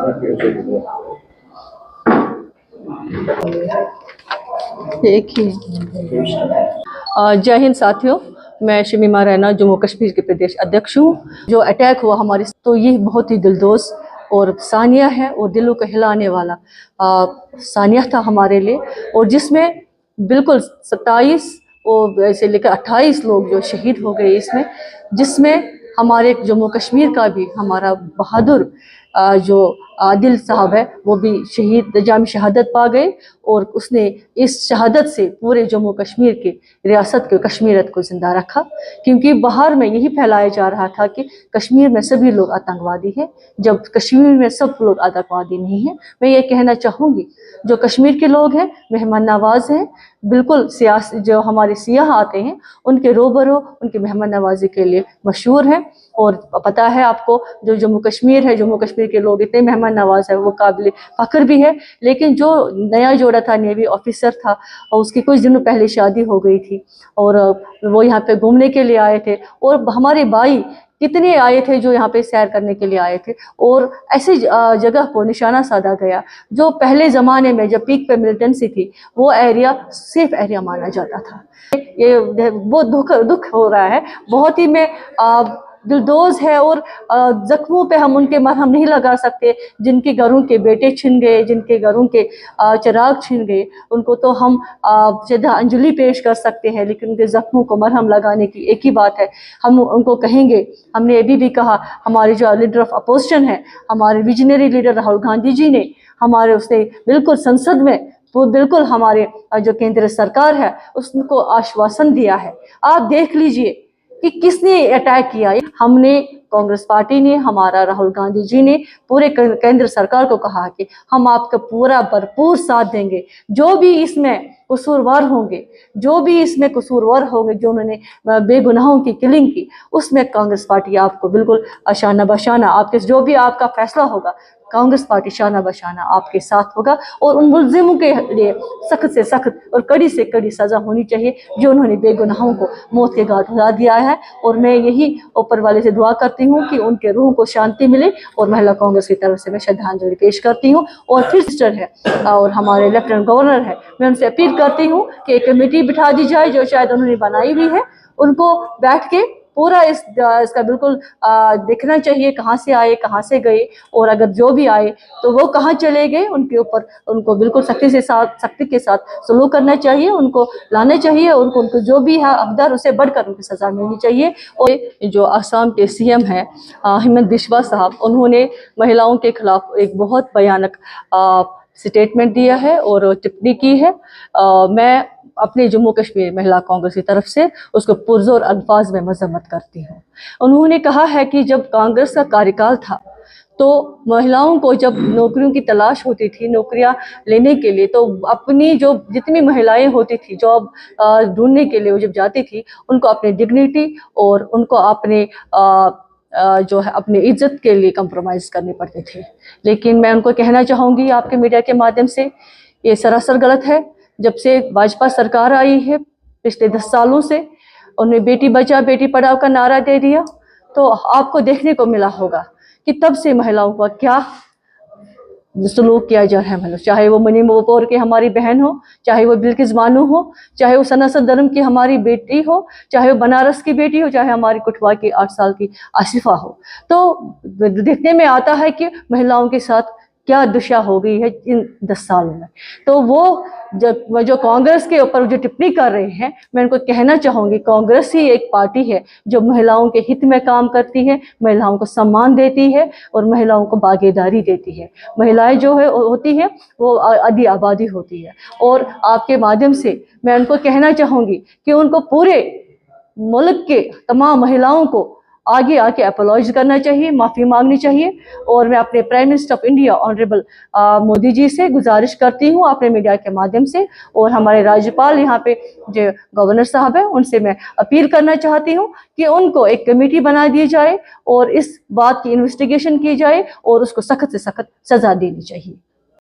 एक ही जय हिंद साथियों, मैं शमीमा रैना जम्मू कश्मीर के प्रदेश अध्यक्ष हूँ। जो अटैक हुआ हमारे, तो ये बहुत ही दिलदोज और सानिया है और दिलों को हिलाने वाला सानिया था हमारे लिए, और जिसमें बिल्कुल 27 और से लेकर 28 लोग जो शहीद हो गए इसमें, जिसमें हमारे जम्मू कश्मीर का भी हमारा बहादुर जो आदिल साहब है वो भी शहीद जाम शहादत पा गए, और उसने इस शहादत से पूरे जम्मू कश्मीर के रियासत के कश्मीरियत को जिंदा रखा। क्योंकि बाहर में यही फैलाया जा रहा था कि कश्मीर में सभी लोग आतंकवादी हैं, जब कश्मीर में सब लोग आतंकवादी नहीं हैं। मैं ये कहना चाहूँगी, जो कश्मीर के लोग हैं मेहमान नवाज हैं, बिल्कुल सियासी जो हमारे सियाह आते हैं उनके रोबरो उनकी मेहमान नवाजी के लिए मशहूर हैं। और पता है आपको, जो जम्मू कश्मीर है, जम्मू कश्मीर के लोग इतने मेहमान नवाज है, वो काबिल फख्र भी है। लेकिन जो नया जोड़ा था, नेवी ऑफिसर था, और उसकी कुछ दिनों पहले शादी हो गई थी, और वो यहाँ पे घूमने के लिए आए थे, और हमारे भाई कितने आए थे जो यहाँ पे सैर करने के लिए आए थे, और ऐसी जगह को निशाना साधा गया जो पहले ज़माने में जब पीक पे मिलिटेंसी थी वो एरिया सेफ एरिया माना जाता था। ये बहुत दुख हो रहा है, बहुत ही में दिलदोज है, और जख्मों पे हम उनके मरहम नहीं लगा सकते। जिनके घरों के बेटे छिन गए, जिनके घरों के चिराग छिन गए, उनको तो हम श्रद्धांजलि पेश कर सकते हैं, लेकिन उनके जख्मों को मरहम लगाने की एक ही बात है, हम उनको कहेंगे। हमने अभी भी कहा, हमारे जो लीडर ऑफ अपोजिशन है, हमारे विजनरी लीडर राहुल गांधी जी ने हमारे उसने बिल्कुल संसद में वो बिल्कुल हमारे जो केंद्र सरकार है उसको आश्वासन दिया है। आप देख लीजिए कि किसने अटैक किया। हमने, कांग्रेस पार्टी ने, हमारा राहुल गांधी जी ने पूरे केंद्र सरकार को कहा कि हम आपका पूरा भरपूर साथ देंगे। जो भी इसमें कसूरवार होंगे, जो भी इसमें कसूरवार होंगे, जो उन्होंने बेगुनाहों की किलिंग की, उसमें कांग्रेस पार्टी आपको बिल्कुल शाना बशाना, आपके जो भी आपका फैसला होगा, कांग्रेस पार्टी शाना बशाना आपके साथ होगा। और उन मुलजिमों के लिए सख्त से सख्त और कड़ी से कड़ी सज़ा होनी चाहिए जो उन्होंने बेगुनाहों को मौत के घाट उतार दिया है। और मैं यही ऊपर वाले से दुआ करती हूँ कि उनके रूह को शांति मिले, और महिला कांग्रेस की तरफ से मैं श्रद्धांजलि पेश करती हूँ। और फिर सिस्टर है और हमारे लेफ्टिनेंट गवर्नर है, मैं उनसे अपील करती हूँ कि एक कमेटी बिठा दी जाए जो शायद उन्होंने बनाई हुई है, उनको बैठ के पूरा इसका बिल्कुल देखना चाहिए, कहाँ से आए, कहाँ से गए, और अगर जो भी आए तो वो कहाँ चले गए, उनके ऊपर उनको बिल्कुल सख्ती के साथ सलूक करना चाहिए, उनको लाना चाहिए, उनको जो भी है हकदार उसे बढ़कर उनकी सज़ा मिलनी चाहिए। और जो असम के सीएम हैं हिमंत बिस्वा साहब, उन्होंने महिलाओं के खिलाफ एक बहुत भयानक स्टेटमेंट दिया है और टिप्पणी की है। मैं अपने जम्मू कश्मीर महिला कांग्रेस की तरफ से उसको पुरजोर अल्फाज में मजम्मत करती हूँ। उन्होंने कहा है कि जब कांग्रेस का कार्यकाल था तो महिलाओं को जब नौकरियों की तलाश होती थी, नौकरियां लेने के लिए, तो अपनी जो जितनी महिलाएं होती थी जॉब ढूंढने के लिए वो जब जाती थी, उनको अपनी डिग्निटी और उनको अपने जो है अपनी इज्जत के लिए कंप्रोमाइज़ करने पड़ते थे। लेकिन मैं उनको कहना चाहूँगी आपके मीडिया के माध्यम से, ये सरासर गलत है। जब से भाजपा सरकार आई है पिछले 10 सालों से, उन्हें बेटी बचाओ बेटी पढ़ाओ का नारा दे दिया, तो आपको देखने को मिला होगा कि तब से महिलाओं का क्या सलूक किया जा रहा है। चाहे वो मणिपुर की हमारी बहन हो, चाहे वो बिल्किस बानो हो, चाहे वो सनातन धर्म की हमारी बेटी हो, चाहे वो बनारस की बेटी हो, चाहे हमारी कठुआ की 8 साल की आसिफा हो, तो देखने में आता है कि महिलाओं के साथ क्या दिशा हो गई है इन 10 सालों में। तो वो जो कांग्रेस के ऊपर जो टिप्पणी कर रहे हैं, मैं उनको कहना चाहूँगी, कांग्रेस ही एक पार्टी है जो महिलाओं के हित में काम करती है, महिलाओं को सम्मान देती है और महिलाओं को भागीदारी देती है। महिलाएं जो है होती है वो आधी आबादी होती है। और आपके माध्यम से मैं उनको कहना चाहूँगी कि उनको पूरे मुल्क के तमाम महिलाओं को आगे आके अपोलॉज करना चाहिए, माफ़ी मांगनी चाहिए। और मैं अपने prime minister of India honourable Modi ji से गुजारिश करती हूँ अपने मीडिया के माध्यम से, और हमारे राज्यपाल यहाँ पे जो गवर्नर साहब है उनसे मैं अपील करना चाहती हूँ कि उनको एक कमेटी बना दी जाए और इस बात की इन्वेस्टिगेशन की जाए और उसको सख्त से सख्त सज़ा देनी चाहिए।